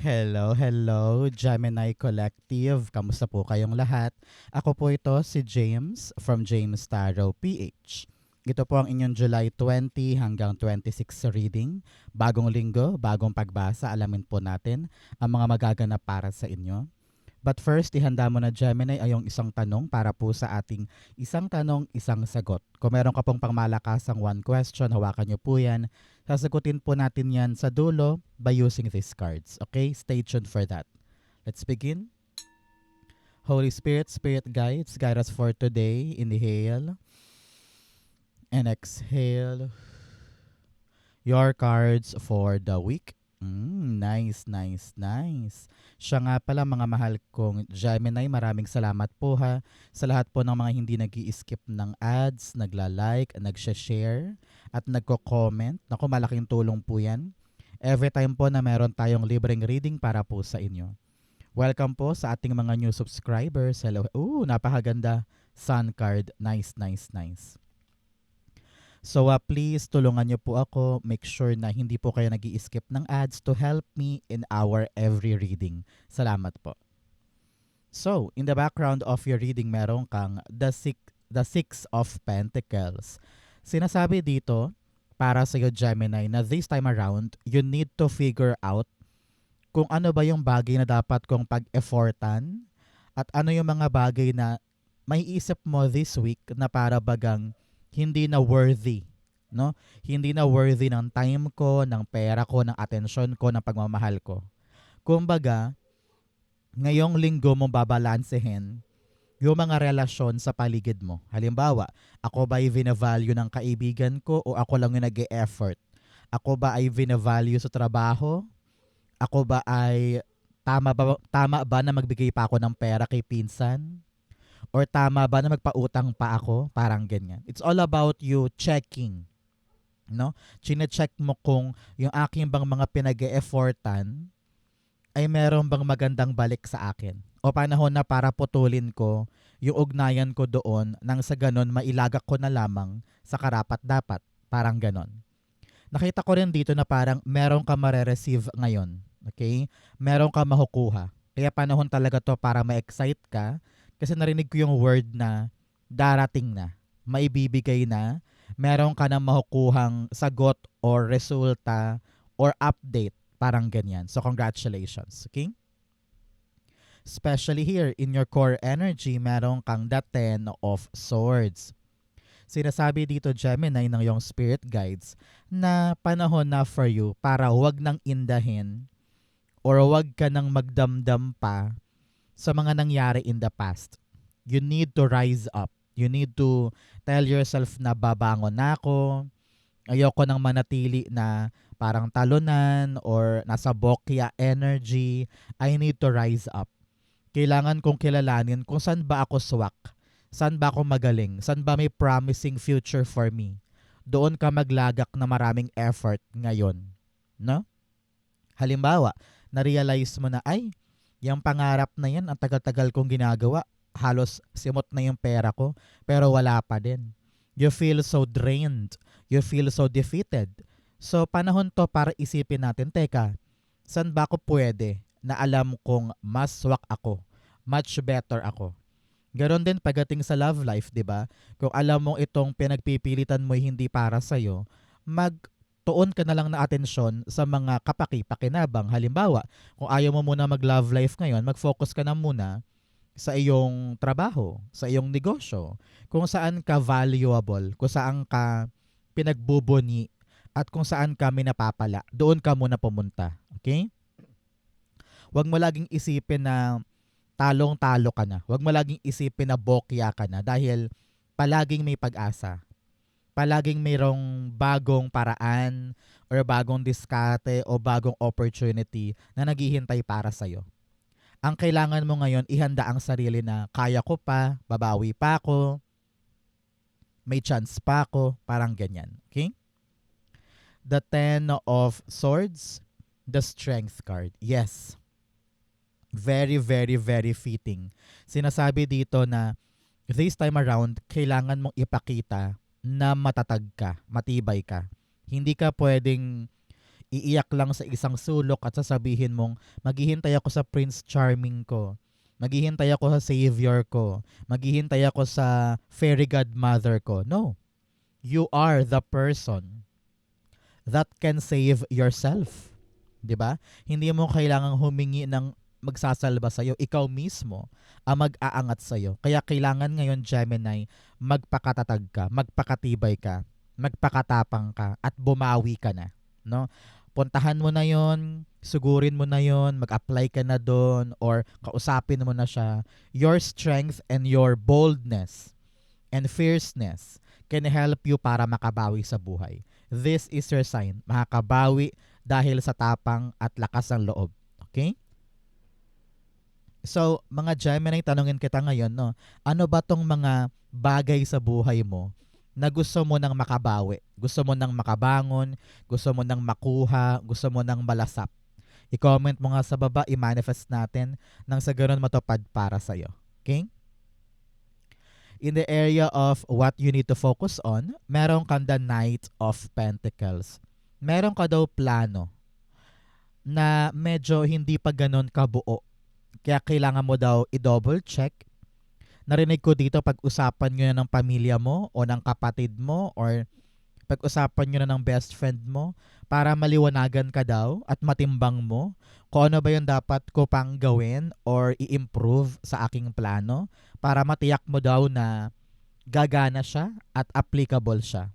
Hello, hello, Gemini Collective. Kamusta po kayong lahat? Ako po ito si James from James Tarot PH. Ito po ang inyong July 20 hanggang 26 reading. Bagong linggo, bagong pagbasa, alamin po natin ang mga magaganap para sa inyo. But first, ihanda mo na Gemini ay yung isang tanong para po sa ating isang tanong, isang sagot. Kung meron ka pong pangmalakasang one question, hawakan nyo po yan. Sasagutin po natin yan sa dulo by using these cards. Okay? Stay tuned for that. Let's begin. Holy Spirit, Spirit Guides, guide us for today. Inhale and exhale. Your cards for the week. Nice, nice, nice. Siya nga pala mga mahal kong Gemini, maraming salamat po ha sa lahat po ng mga hindi nag-i-skip ng ads, nagla-like, nag-share at nagko-comment. Naku, malaking tulong po yan. Every time po na meron tayong libreng reading para po sa inyo. Welcome po sa ating mga new subscribers. Hello. Napakaganda. Sun card. Nice, nice, nice. So please tulungan niyo po ako, make sure na hindi po kayo nag-i-skip ng ads to help me in our every reading. Salamat po. So, in the background of your reading, meron kang the Six of Pentacles. Sinasabi dito, para sa iyo Gemini, na this time around, you need to figure out kung ano ba yung bagay na dapat kong pag-effortan at ano yung mga bagay na may isip mo this week na para bagang hindi na worthy, no? Hindi na worthy ng time ko, ng pera ko, ng atensyon ko, ng pagmamahal ko. Kumbaga, ngayong linggo mo babalansehin yung mga relasyon sa paligid mo. Halimbawa, ako ba ay vina-value ng kaibigan ko o ako lang yung nag-e-effort? Ako ba ay vina-value sa trabaho? Ako ba ay tama ba na magbigay pa ako ng pera kay pinsan? Or tama ba na magpautang pa ako? Parang ganyan. It's all about you checking. No? Chine-check mo kung yung aking bang mga pinag-e-effortan ay meron bang magandang balik sa akin. O panahon na para putulin ko yung ugnayan ko doon nang sa ganon mailagak ko na lamang sa karapat-dapat. Parang ganon. Nakita ko rin dito na parang meron ka mare-receive ngayon. Okay? Meron ka makukuha. Kaya panahon talaga to para ma-excite ka kasi narinig ko yung word na darating na, maibibigay na, meron ka na makukuhang sagot or resulta or update, parang ganyan. So congratulations, okay? Especially here in your core energy, meron kang the Ten of Swords. Sinasabi dito Gemini ng iyong spirit guides na panahon na for you para huwag nang indahin or huwag ka nang magdamdam pa sa mga nangyari in the past. You need to rise up. You need to tell yourself na babangon na ako. Ayoko nang manatili na parang talunan or nasa bokya energy. I need to rise up. Kailangan kong kilalanin kung saan ba ako swak. Saan ba ako magaling? Saan ba may promising future for me? Doon ka maglagak na maraming effort ngayon. No? Halimbawa, na-realize mo na, ay, yung pangarap na yan, ang tagal-tagal kong ginagawa. Halos simot na yung pera ko, pero wala pa din. You feel so drained. You feel so defeated. So, panahon to para isipin natin, teka, saan ba ako pwede na alam kong mas swak ako? Much better ako. Ganon din pagdating sa love life, di ba? Kung alam mong itong pinagpipilitan mo hindi para sa'yo, magtuon ka na lang na atensyon sa mga kapaki-pakinabang. Halimbawa, kung ayaw mo muna mag-love life ngayon, mag-focus ka na muna sa iyong trabaho, sa iyong negosyo, kung saan ka valuable, kung saan ka pinagbubuni, at kung saan ka minapapala. Doon ka muna pumunta. Okay? Huwag mo laging isipin na talong-talo ka na. Huwag mo laging isipin na bokya ka na dahil palaging may pag-asa. Palaging mayroong bagong paraan or bagong diskarte o bagong opportunity na naghihintay para sa'yo. Ang kailangan mo ngayon, ihanda ang sarili na kaya ko pa, babawi pa ako, may chance pa ako, parang ganyan. Okay? The Ten of Swords, the Strength card. Yes. Very, very, very fitting. Sinasabi dito na this time around, kailangan mong ipakita na matatag ka, matibay ka. Hindi ka pwedeng Iiyak lang sa isang sulok at sasabihin mong, maghihintay ako sa Prince Charming ko. Maghihintay ako sa Savior ko. Maghihintay ako sa Fairy Godmother ko. No. You are the person that can save yourself. 'Di ba? Hindi mo kailangang humingi ng magsasalba sa iyo. Ikaw mismo ang mag-aangat sa iyo. Kaya kailangan ngayon, Gemini, magpakatatag ka, magpakatibay ka, magpakatapang ka at bumawi ka na, no? Puntahan mo na 'yon, sugurin mo na 'yon, mag-apply ka na doon or kausapin mo na siya. Your strength and your boldness and fierceness can help you para makabawi sa buhay. This is your sign. Makakabawi dahil sa tapang at lakas ng loob. Okay? So, mga Gemini, tanungin kita ngayon, no? Ano ba tong mga bagay sa buhay mo na gusto mo nang makabawi? Gusto mo nang makabangon? Gusto mo nang makuha? Gusto mo nang malasap? I-comment mo nga sa baba, i-manifest natin nang sa ganun matupad para sa'yo. Okay? In the area of what you need to focus on, meron kang the Knight of Pentacles. Meron ka daw plano na medyo hindi pa ganun kabuo. Kaya kailangan mo daw i-double check. Narinig ko dito pag-usapan nyo na ng pamilya mo o ng kapatid mo or pag-usapan nyo na ng best friend mo para maliwanagan ka daw at matimbang mo kung ano ba yung dapat ko pang gawin or i-improve sa aking plano para matiyak mo daw na gagana siya at applicable siya.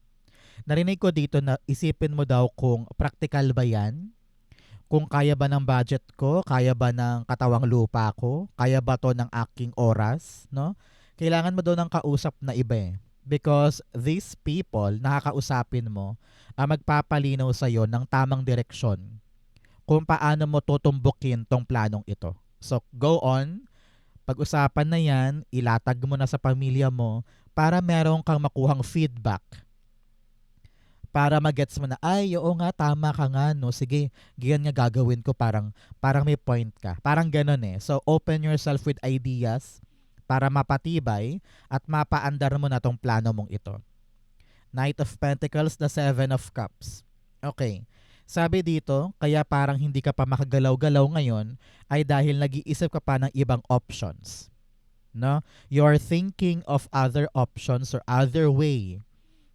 Narinig ko dito na isipin mo daw kung practical ba yan, kung kaya ba ng budget ko, kaya ba ng katawang lupa ko, kaya ba to ng aking oras, no? Kailangan mo daw ng kausap na iba eh. Because these people, nakakausapin mo, ang magpapalinaw sa'yo ng tamang direksyon kung paano mo tutumbukin tong planong ito. So, go on. Pag-usapan na yan, ilatag mo na sa pamilya mo para meron kang makuhang feedback. Para magets mo na, ay, oo nga, tama ka nga, no? Sige, ganyan nga gagawin ko, parang may point ka. Parang ganun eh. So, open yourself with ideas para mapatibay at mapaandar mo na tong plano mong ito. Knight of Pentacles, the Seven of Cups. Okay. Sabi dito, kaya parang hindi ka pa makagalaw-galaw ngayon ay dahil nag-iisip ka pa ng ibang options. No? You're thinking of other options or other way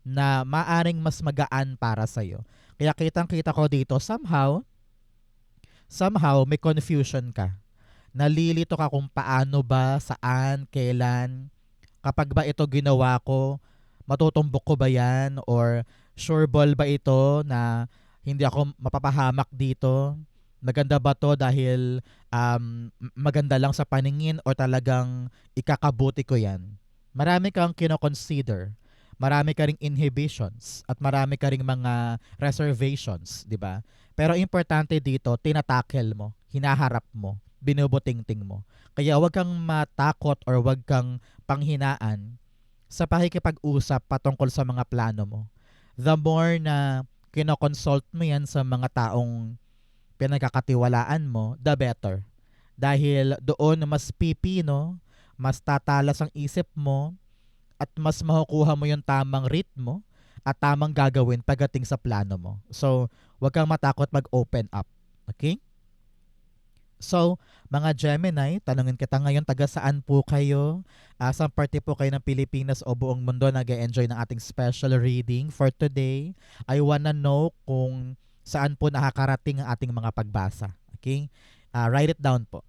na maaring mas magaan para sa'yo. Kaya kitang-kita ko dito, somehow may confusion ka. Nalilito ka kung paano ba, saan, kailan, kapag ba ito ginawa ko, matutumbok ko ba yan? Or sure ball ba ito na hindi ako mapapahamak dito? Maganda ba to dahil maganda lang sa paningin or talagang ikakabuti ko yan? Marami kang kino-consider. Marami ka ring inhibitions at marami ka ring mga reservations, di ba? Pero importante dito, tinatakel mo, hinaharap mo, binubutingting mo. Kaya huwag kang matakot or huwag kang panghinaan sa pakikipag-usap patungkol sa mga plano mo. The more na kinoconsult mo yan sa mga taong pinagkakatiwalaan mo, the better. Dahil doon mas pipino, mas tatalas ang isip mo, at mas makukuha mo yung tamang ritmo at tamang gagawin pagdating sa plano mo. So, huwag kang matakot mag-open up. Okay? So, mga Gemini, tanungin kita ngayon, taga saan po kayo? Saan parte po kayo ng Pilipinas o buong mundo nag-enjoy ng ating special reading for today? I wanna know kung saan po nakakarating ang ating mga pagbasa. Okay? Write it down po.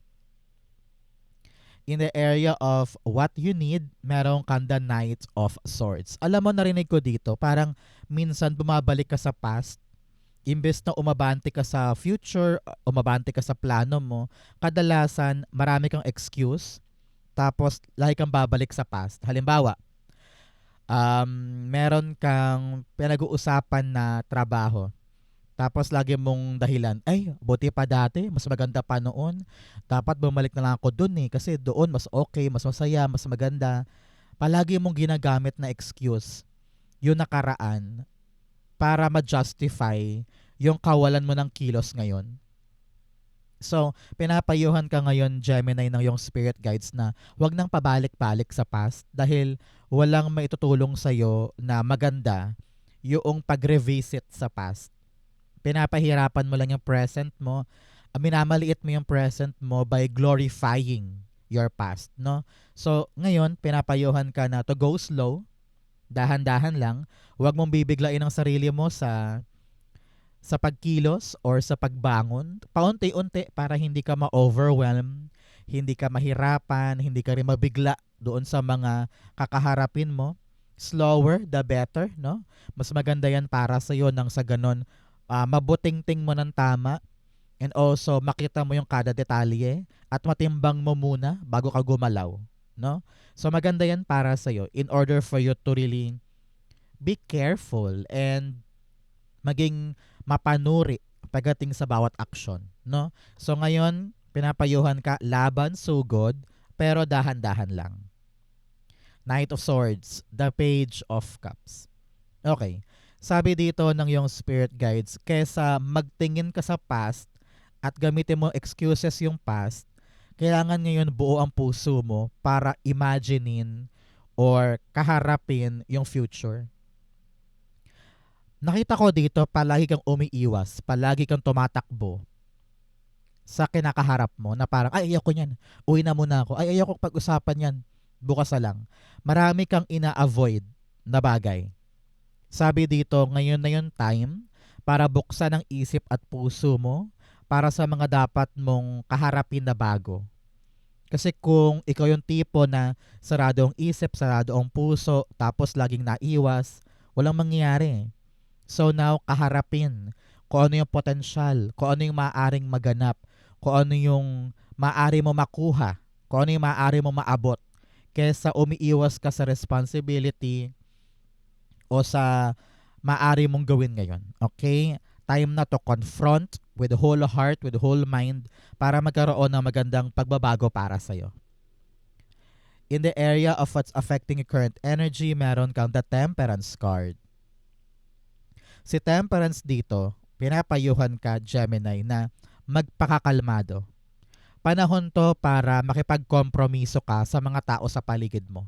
In the area of what you need, meron kang the Knight of Swords. Alam mo, narinig ko dito, parang minsan bumabalik ka sa past, imbes na umabante ka sa future, umabante ka sa plano mo, kadalasan marami kang excuse, tapos lagi kang babalik sa past. Halimbawa, meron kang pinag-uusapan na trabaho, tapos lagi mong dahilan, ay, buti pa dati, mas maganda pa noon. Dapat bumalik na lang ako dun eh, kasi doon mas okay, mas masaya, mas maganda. Palagi mong ginagamit na excuse yung nakaraan para ma-justify yung kawalan mo ng kilos ngayon. So, pinapayuhan ka ngayon, Gemini, ng yung spirit guides na huwag nang pabalik-balik sa past dahil walang maitutulong sa'yo na maganda yung pag-revisit sa past. Pinapahirapan mo lang yung present mo. Minamaliit mo yung present mo by glorifying your past, no? So, ngayon, pinapayuhan ka na to go slow, dahan-dahan lang. Huwag mong bibiglain ang sarili mo sa pagkilos or sa pagbangon. Paunti-unti para hindi ka ma-overwhelm, hindi ka mahirapan, hindi ka rin mabigla doon sa mga kakaharapin mo. Slower, the better, no? Mas maganda yan para sa iyo nang sa ganon mabuting-ting mo ng tama and also makita mo yung kada detalye at matimbang mo muna bago ka gumalaw, no? So maganda yan para sa iyo in order for you to really be careful and maging mapanuri pagdating sa bawat aksyon, no? So ngayon, pinapayuhan ka laban sugod pero dahan-dahan lang. Knight of Swords, the Page of Cups. Okay. Sabi dito ng yung spirit guides, kesa magtingin ka sa past at gamitin mo excuses yung past, kailangan ngayon buo ang puso mo para imaginein or kaharapin yung future. Nakita ko dito, palagi kang umiiwas, palagi kang tumatakbo sa kinakaharap mo na parang, ay ayoko niyan, uwi na muna ako, ay ayoko pag-usapan yan, bukas na lang. Marami kang ina-avoid na bagay. Sabi dito, ngayon na yung time para buksan ang isip at puso mo para sa mga dapat mong kaharapin na bago. Kasi kung ikaw yung tipo na sarado ang isip, sarado ang puso, tapos laging naiwas, walang mangyayari. So now, kaharapin kung ano yung potensyal, kung ano yung maaaring maganap, kung ano yung maaari mo makuha, kung ano yung maaari mo maabot, kesa umiiwas ka sa responsibility o sa maaari mong gawin ngayon. Okay? Time na to confront with the whole heart, with the whole mind para magkaroon ng magandang pagbabago para sa'yo. In the area of what's affecting your current energy, meron kang the Temperance card. Si Temperance dito, pinapayuhan ka, Gemini, na magpakakalmado. Panahon to para makipagkompromiso ka sa mga tao sa paligid mo.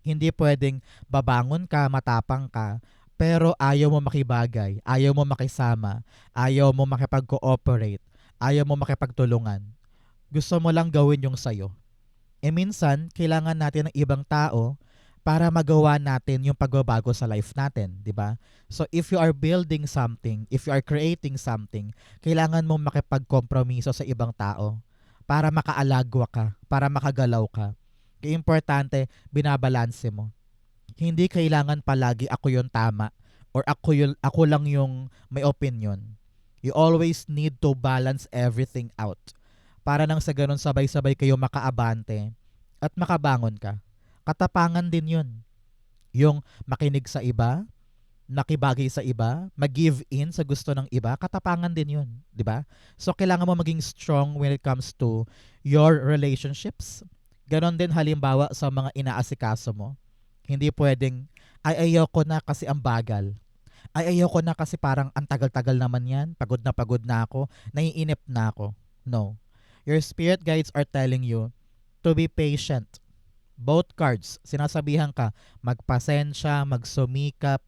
Hindi pwedeng babangon ka, matapang ka, pero ayaw mo makibagay, ayaw mo makisama, ayaw mo makipag-cooperate, ayaw mo makipagtulungan. Gusto mo lang gawin yung sayo. Minsan, kailangan natin ng ibang tao para magawa natin yung pagbabago sa life natin, di ba? So if you are building something, if you are creating something, kailangan mo makipagkompromiso sa ibang tao para makaalagwa ka, para makagalaw ka. Kaya importante, binabalanse mo. Hindi kailangan palagi ako yung tama or ako lang yung may opinion. You always need to balance everything out para nang sa ganun sabay-sabay kayo makaabante at makabangon ka. Katapangan din yun. Yung makinig sa iba, nakibagay sa iba, mag-give in sa gusto ng iba, katapangan din yun. Di ba? So, kailangan mo maging strong when it comes to your relationships. Ganon din halimbawa sa mga inaasikaso mo. Hindi pwedeng, ay ayoko na kasi ang bagal. Ay ayoko na kasi parang ang tagal-tagal naman yan. Pagod na ako. Naiinip na ako. No. Your spirit guides are telling you to be patient. Both cards, sinasabihan ka, magpasensya, magsumikap.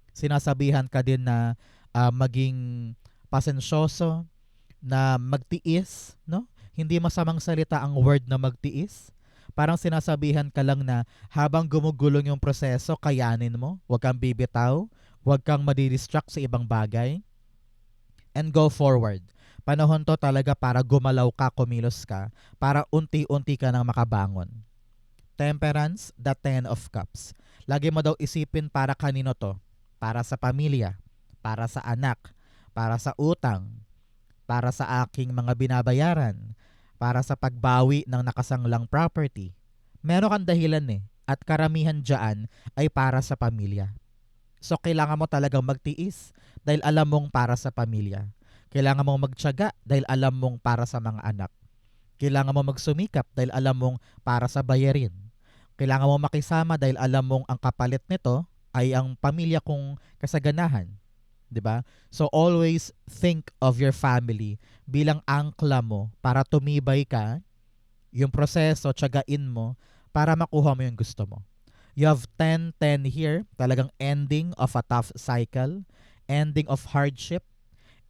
Sinasabihan ka din na maging pasensyoso, na magtiis, no? Hindi masamang salita ang word na magtiis. Parang sinasabihan ka lang na habang gumugulong yung proseso, kayanin mo. Huwag kang bibitaw. Huwag kang madidistract sa ibang bagay. And go forward. Panahon to talaga para gumalaw ka, kumilos ka, para unti-unti ka nang makabangon. Temperance, the Ten of Cups. Lagi mo daw isipin para kanino to. Para sa pamilya, para sa anak, para sa utang, para sa aking mga binabayaran, para sa pagbawi ng nakasanglang property. Meron kang dahilan at karamihan dyan ay para sa pamilya. So kailangan mo talagang magtiis dahil alam mong para sa pamilya. Kailangan mong magtiyaga dahil alam mong para sa mga anak. Kailangan mo magsumikap dahil alam mong para sa bayarin. Kailangan mo makisama dahil alam mong ang kapalit nito ay ang pamilya kong kasaganahan. 'Di ba? So always think of your family bilang angkla mo para tumibay ka, yung proseso tiyagain mo para makuha mo yung gusto mo. You have 10-10 here, talagang ending of a tough cycle, ending of hardship,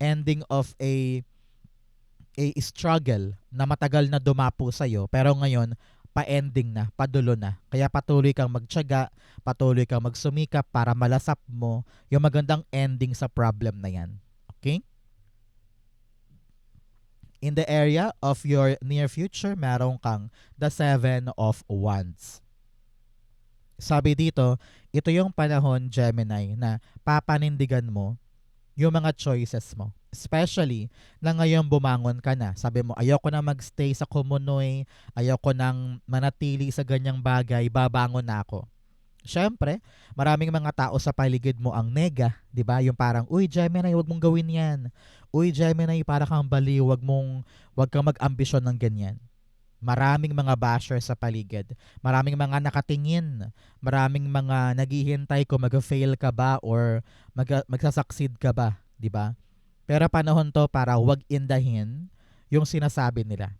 ending of a struggle na matagal na dumapo sa'yo, pero ngayon, pa-ending na, padulo na. Kaya patuloy kang magtiyaga, patuloy kang magsumikap para malasap mo yung magandang ending sa problem na yan. Okay? In the area of your near future, meron kang the Seven of Wands. Sabi dito, ito yung panahon, Gemini, na papanindigan mo yung mga choices mo. Especially na ngayon bumangon ka na. Sabi mo, ayoko na magstay sa Kumunoy, ayoko nang manatili sa ganyang bagay, babangon na ako. Siyempre, maraming mga tao sa paligid mo ang nega, 'di ba? Yung parang, "Uy, Gemini, wag mong gawin 'yan. Uy, Gemini, para kang baliw, wag kang mag-ambisyon ng ganyan." Maraming mga basher sa paligid. Maraming mga nakatingin. Maraming mga naghihintay kung mag-fail ka ba or magsasucceed ka ba, 'di ba? Pero panahon 'to para wag indahin yung sinasabi nila.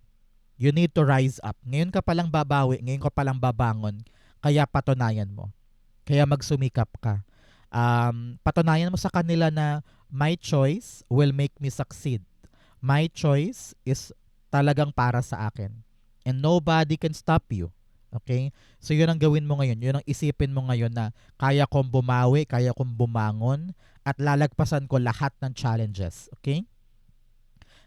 You need to rise up. Ngayon ka palang babawi, ngayon ka palang babangon, kaya patunayan mo. Kaya magsumikap ka. Patunayan mo sa kanila na my choice will make me succeed. My choice is talagang para sa akin. And nobody can stop you. Okay? So yun ang gawin mo ngayon. Yun ang isipin mo ngayon na kaya kong bumawi, kaya kong bumangon, at lalagpasan ko lahat ng challenges. Okay?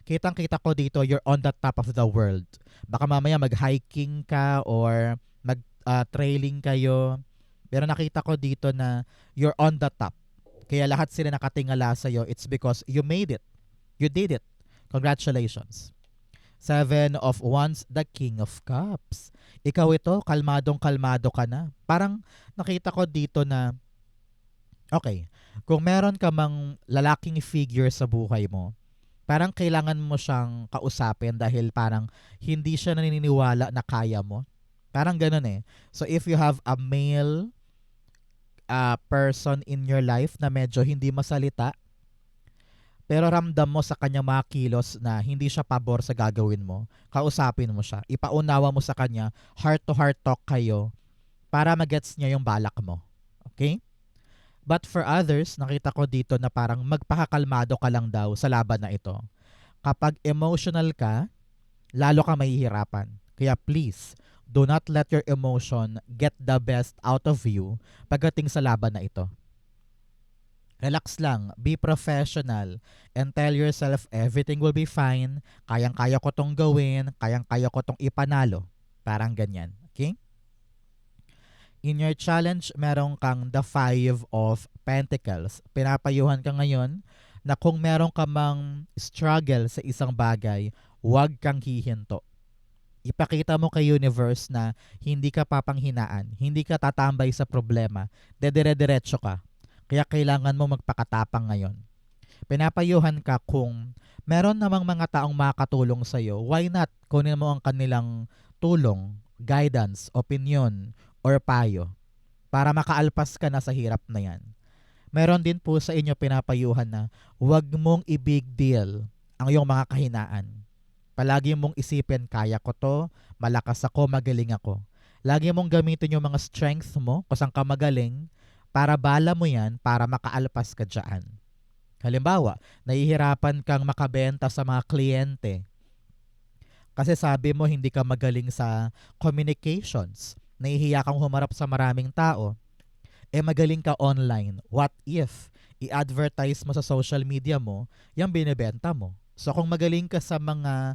Kitang-kita ko dito, you're on the top of the world. Baka mamaya mag-hiking ka or mag-trailing kayo. Pero nakita ko dito na you're on the top. Kaya lahat sila nakatingala sa'yo. It's because you made it. You did it. Congratulations. Seven of Wands, the King of Cups. Ikaw ito, kalmadong-kalmado ka na. Parang nakita ko dito na, okay, kung meron ka mang lalaking figure sa buhay mo, parang kailangan mo siyang kausapin dahil parang hindi siya naniniwala na kaya mo. Parang ganun eh. So if you have a male person in your life na medyo hindi masalita, pero ramdam mo sa kanyang mga kilos na hindi siya pabor sa gagawin mo, kausapin mo siya. Ipaunawa mo sa kanya, heart-to-heart talk kayo para magets niya yung balak mo. Okay? But for others, nakita ko dito na parang magpakakalmado ka lang daw sa laban na ito. Kapag emotional ka, lalo ka mahihirapan. Kaya please, do not let your emotion get the best out of you pagdating sa laban na ito. Relax lang, be professional, and tell yourself everything will be fine, kayang-kaya ko tong gawin, kayang-kaya ko tong ipanalo. Parang ganyan. Okay? In your challenge, meron kang the Five of Pentacles. Pinapayuhan ka ngayon na kung meron ka mang struggle sa isang bagay, huwag kang hihinto. Ipakita mo kay universe na hindi ka papanghinaan, hindi ka tatambay sa problema, dedire-diretso ka. Kaya kailangan mo magpakatapang ngayon. Pinapayuhan ka kung meron namang mga taong makakatulong sa'yo, why not kunin mo ang kanilang tulong, guidance, opinion, or payo para makaalpas ka na sa hirap na yan. Meron din po sa inyo pinapayuhan na huwag mong i-big deal ang iyong mga kahinaan. Palagi mong isipin, kaya ko to, malakas ako, magaling ako. Lagi mong gamitin yung mga strength mo kung saan ka magaling para bala mo yan para makaalpas ka dyan. Halimbawa, nahihirapan kang makabenta sa mga kliyente kasi sabi mo hindi ka magaling sa communications, nahihiya kang humarap sa maraming tao, magaling ka online. What if i-advertise mo sa social media mo yung binibenta mo? So kung magaling ka sa mga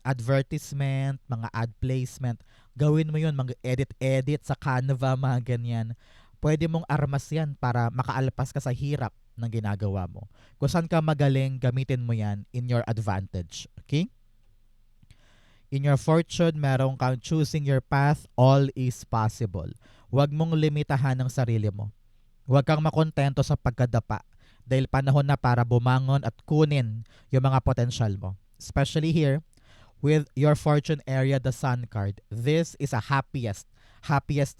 advertisement, mga ad placement, gawin mo yun, mag-edit-edit sa Canva, mga ganyan. Pwede mong armas yan para makaalpas ka sa hirap ng ginagawa mo. Kung saan ka magaling, gamitin mo yan in your advantage. Okay? In your fortune, meron kang choosing your path, all is possible. Huwag mong limitahan ang sarili mo. Huwag kang makontento sa pagkadapa dahil panahon na para bumangon at kunin yung mga potential mo. Especially here, with your fortune area, the Sun card. This is a happiest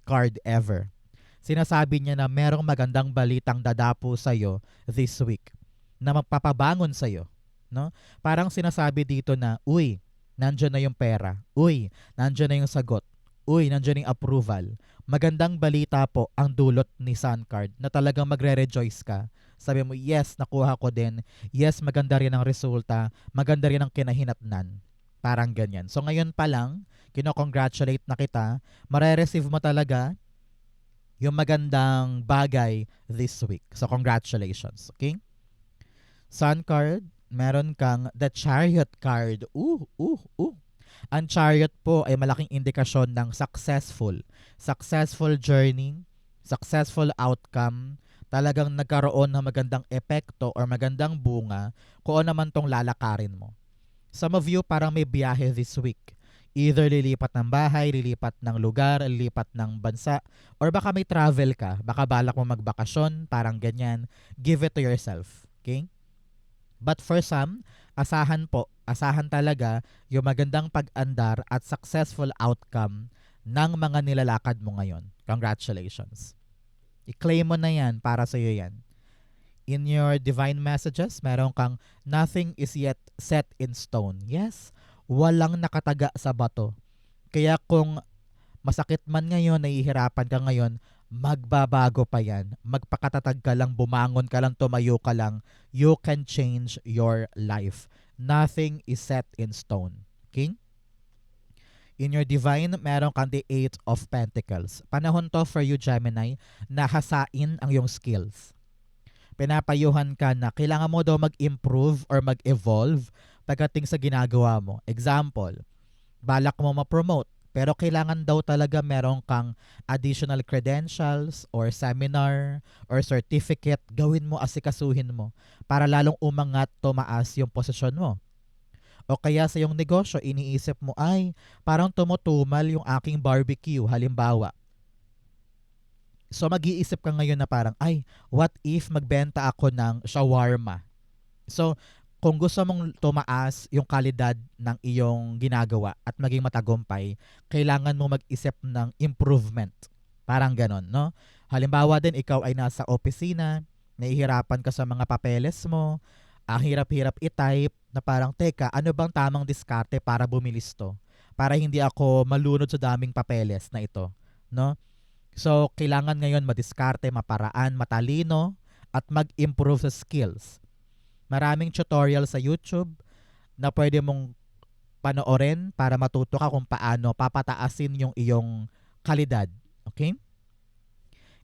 card ever. Sinasabi niya na merong magandang balitang dadapo sa'yo this week na magpapabangon sa'yo. No? Parang sinasabi dito na, uy, nandyan na yung pera. Uy, nandyan na yung sagot. Uy, nandiyan yung approval. Magandang balita po ang dulot ni Sun Card na talagang magre-rejoice ka. Sabi mo, yes, nakuha ko din. Yes, maganda rin ang resulta. Maganda rin ang kinahinatnan. Parang ganyan. So ngayon pa lang, kino-congratulate na kita. Mare-receive mo talaga yung magandang bagay this week. So congratulations. Okay? Sun Card, meron kang the Chariot card. Ang chariot po ay malaking indikasyon ng successful journey, successful outcome, talagang nagkaroon ng magandang epekto or magandang bunga kung ano naman tong lalakarin mo. Some of you parang may biyahe this week. Either lilipat ng bahay, lilipat ng lugar, lilipat ng bansa, or baka may travel ka, baka balak mo magbakasyon, parang ganyan. Give it to yourself. Okay? But for some, asahan talaga yung magandang pag-andar at successful outcome ng mga nilalakad mo ngayon. Congratulations. I-claim mo na yan, para sa iyo yan. In your divine messages, meron kang nothing is yet set in stone. Yes, walang nakataga sa bato. Kaya kung masakit man ngayon, nahihirapan ka ngayon, magbabago pa yan. Magpakatatag ka lang, bumangon ka lang, tumayo ka lang. You can change your life. Nothing is set in stone. Okay? In your divine, meron kang the Eight of Pentacles. Panahon to for you, Gemini, na hasain ang iyong skills. Pinapayuhan ka na kailangan mo daw mag-improve or mag-evolve pagdating sa ginagawa mo. Example, balak mo ma-promote, pero kailangan daw talaga meron kang additional credentials or seminar or certificate, gawin mo, asikasuhin mo para lalong umangat, tumaas yung posisyon mo. O kaya sa iyong negosyo, iniisip mo, ay, parang tumutumal yung aking barbecue, halimbawa. So mag-iisip ka ngayon na parang, ay, what if magbenta ako ng shawarma? So, kung gusto mong tumaas yung kalidad ng iyong ginagawa at maging matagumpay, kailangan mo mag-isip ng improvement. Parang ganon, no? Halimbawa din, ikaw ay nasa opisina, nahihirapan ka sa mga papeles mo, ang hirap-hirap i-type na parang, teka, ano bang tamang diskarte para bumilis to? Para hindi ako malunod sa daming papeles na ito, no? So, kailangan ngayon madiskarte, maparaan, matalino, at mag-improve sa skills. Maraming tutorial sa YouTube na pwede mong panoorin para matuto ka kung paano papataasin yung iyong kalidad. Okay?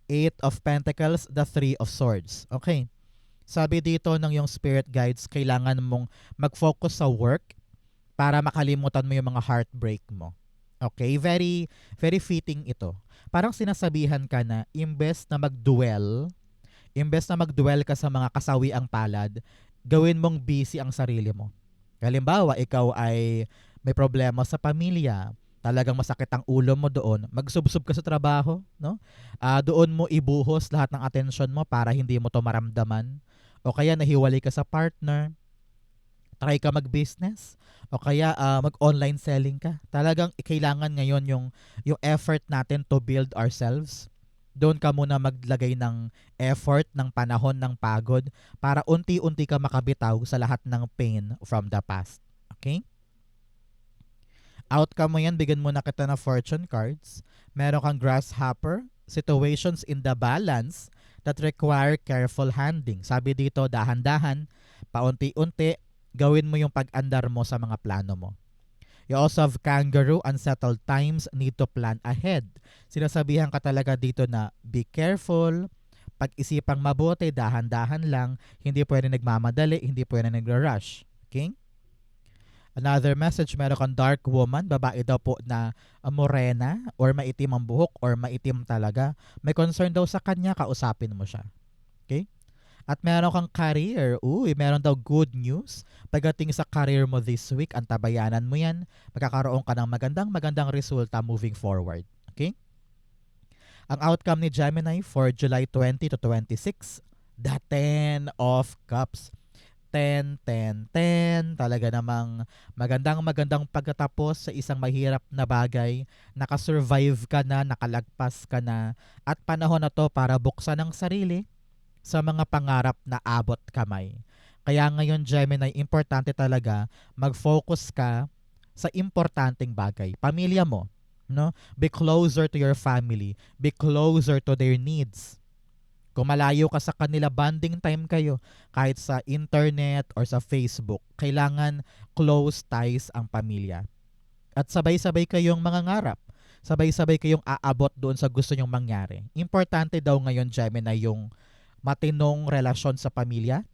Eight of Pentacles, the Three of Swords. Okay. Sabi dito ng yung spirit guides, kailangan mong mag-focus sa work para makalimutan mo yung mga heartbreak mo. Okay? Very, very fitting ito. Parang sinasabihan ka na imbes na mag-duel ka sa mga kasawiang palad, gawin mong busy ang sarili mo. Halimbawa, ikaw ay may problema sa pamilya, talagang masakit ang ulo mo doon, magsubsob ka sa trabaho, no? Doon mo ibuhos lahat ng atensyon mo para hindi mo to maramdaman. O kaya nahiwalay ka sa partner, try ka mag-business. O kaya mag-online selling ka. Talagang kailangan ngayon yung effort natin to build ourselves. Doon ka muna maglagay ng effort, ng panahon, ng pagod para unti-unti ka makabitaw sa lahat ng pain from the past. Okay? Outcome mo yan, bigyan mo na kita ng fortune cards. Meron kang grasshopper, situations in the balance that require careful handling. Sabi dito, dahan-dahan, paunti-unti, gawin mo yung pag-andar mo sa mga plano mo. You also have kangaroo, unsettled times, need to plan ahead. Sinasabihan ka talaga dito na be careful, pag-isipang mabuti, dahan-dahan lang, hindi pwede nagmamadali, hindi pwede nagra-rush. Okay? Another message, meron kang dark woman, babae daw po na morena or maitim ang buhok or maitim talaga. May concern daw sa kanya, kausapin mo siya. Okay? At meron kang career. Meron daw good news. Pagdating sa career mo this week, antabayanan mo yan. Magkakaroon ka ng magandang resulta moving forward. Okay? Ang outcome ni Gemini for July 20 to 26, the 10 of Cups. 10, 10, 10. Talaga namang magandang pagkatapos sa isang mahirap na bagay. Nakasurvive ka na, nakalagpas ka na. At panahon na to para buksan ang sarili sa mga pangarap na abot kamay. Kaya ngayon, Gemini, importante talaga mag-focus ka sa importanteng bagay. Pamilya mo. No? Be closer to your family. Be closer to their needs. Kung malayo ka sa kanila, bonding time kayo. Kahit sa internet or sa Facebook, kailangan close ties ang pamilya. At sabay-sabay kayong mangangarap. Sabay-sabay kayong aabot doon sa gusto nyong mangyari. Importante daw ngayon, Gemini, yung matinong relasyon sa pamilya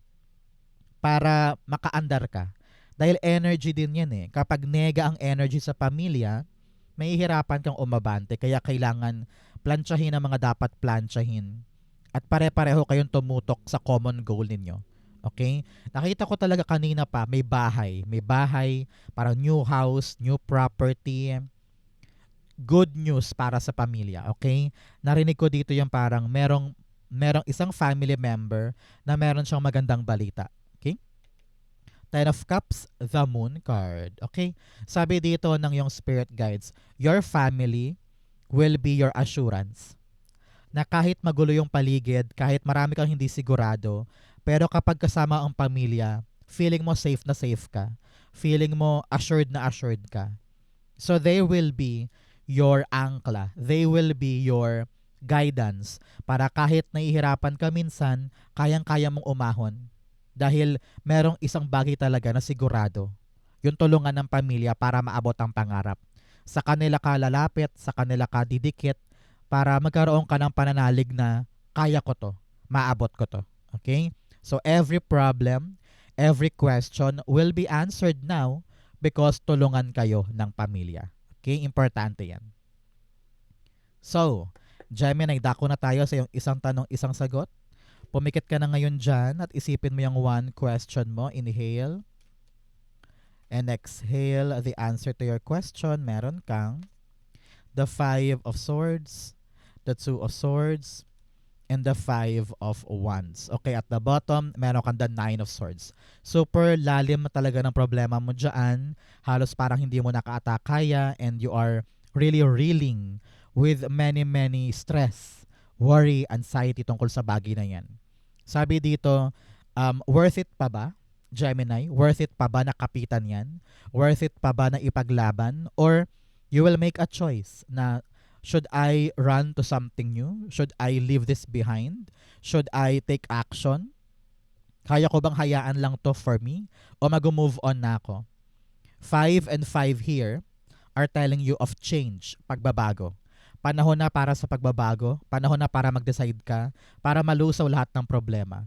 para makaandar ka. Dahil energy din yan eh. Kapag nega ang energy sa pamilya, mahihirapan kang umabante. Kaya kailangan plansyahin ang mga dapat plansyahin. At pare-pareho kayong tumutok sa common goal ninyo. Okay? Nakita ko talaga kanina pa, may bahay. May bahay, parang new house, new property. Good news para sa pamilya. Okay? Narinig ko dito yung parang merong isang family member na meron siyang magandang balita. Okay? Ten of Cups, the Moon card. Okay? Sabi dito ng yung spirit guides, your family will be your assurance. Na kahit magulo yung paligid, kahit marami kang hindi sigurado, pero kapag kasama ang pamilya, feeling mo safe na safe ka. Feeling mo assured na assured ka. So they will be your ankla. They will be your guidance para kahit nahihirapan ka minsan, kayang-kaya mong umahon. Dahil merong isang bagay talaga na sigurado. Yung tulungan ng pamilya para maabot ang pangarap. Sa kanila ka lalapit, sa kanila ka didikit, para magkaroon ka ng pananalig na kaya ko to, maabot ko to. Okay? So every problem, every question will be answered now because tulungan kayo ng pamilya. Okay? Importante yan. So, Gemini, dako na tayo sa yung isang tanong, isang sagot. Pumikit ka na ngayon dyan at isipin mo yung one question mo. Inhale. And exhale the answer to your question. Meron kang the 5 of Swords, the 2 of Swords, and the 5 of Wands. Okay, at the bottom, meron kang the 9 of Swords. Super lalim talaga ng problema mo dyan. Halos parang hindi mo nakaatakaya and you are really reeling with many stress, worry, anxiety tungkol sa bagay na yan. Sabi dito, worth it pa ba, Gemini? Worth it pa ba na kapitan yan? Worth it pa ba na ipaglaban? Or you will make a choice na should I run to something new? Should I leave this behind? Should I take action? Kaya ko bang hayaan lang to for me? O mag-move on na ako? 5 and 5 here are telling you of change, pagbabago. Panahon na para sa pagbabago. Panahon na para mag-decide ka. Para malusaw lahat ng problema.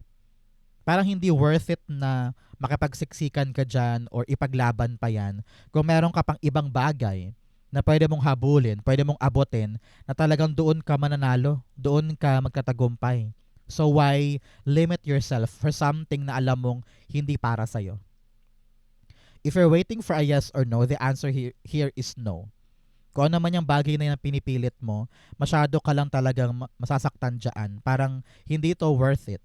Parang hindi worth it na makipagsiksikan ka dyan or ipaglaban pa yan kung meron ka pang ibang bagay na pwede mong habulin, pwede mong abutin, na talagang doon ka mananalo, doon ka magtatagumpay. So why limit yourself for something na alam mong hindi para sa'yo? If you're waiting for a yes or no, the answer here is no. Kung ano man yung bagay na yung pinipilit mo, masyado ka lang talagang masasaktan dyan. Parang hindi ito worth it.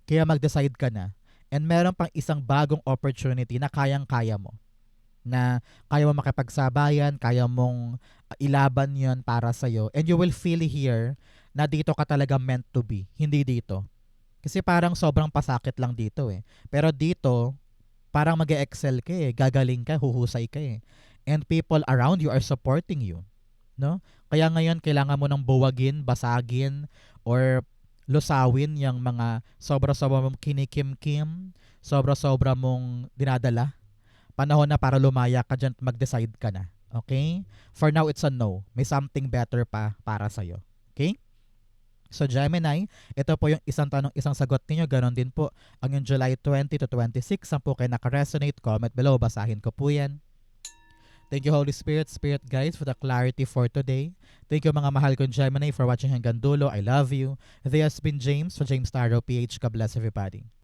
Kaya mag-decide ka na. And meron pang isang bagong opportunity na kayang-kaya mo. Na kaya mo makipagsabayan, kaya mong ilaban yon para sa'yo. And you will feel here na dito ka talaga meant to be. Hindi dito. Kasi parang sobrang pasakit lang dito eh. Pero dito, parang mag-excel ka eh. Gagaling ka, huhusay ka eh. And people around you are supporting you. No? Kaya ngayon, kailangan mo nang buwagin, basagin, or lusawin yung mga sobra-sobra mong kinikim-kim, sobra-sobra mong dinadala. Panahon na para lumaya ka dyan at mag-decide ka na. Okay? For now, it's a no. May something better pa para sa'yo. Okay? So Gemini, ito po yung isang tanong, isang sagot ninyo. Ganon din po ang yung July 20 to 26. Saan po kayo nakaresonate? Comment below. Basahin ko po yan. Thank you Holy Spirit, Spirit Guides for the clarity for today. Thank you mga mahal kong Gemini for watching hanggang dulo. I love you. This has been James for James Tarot PH. God bless everybody.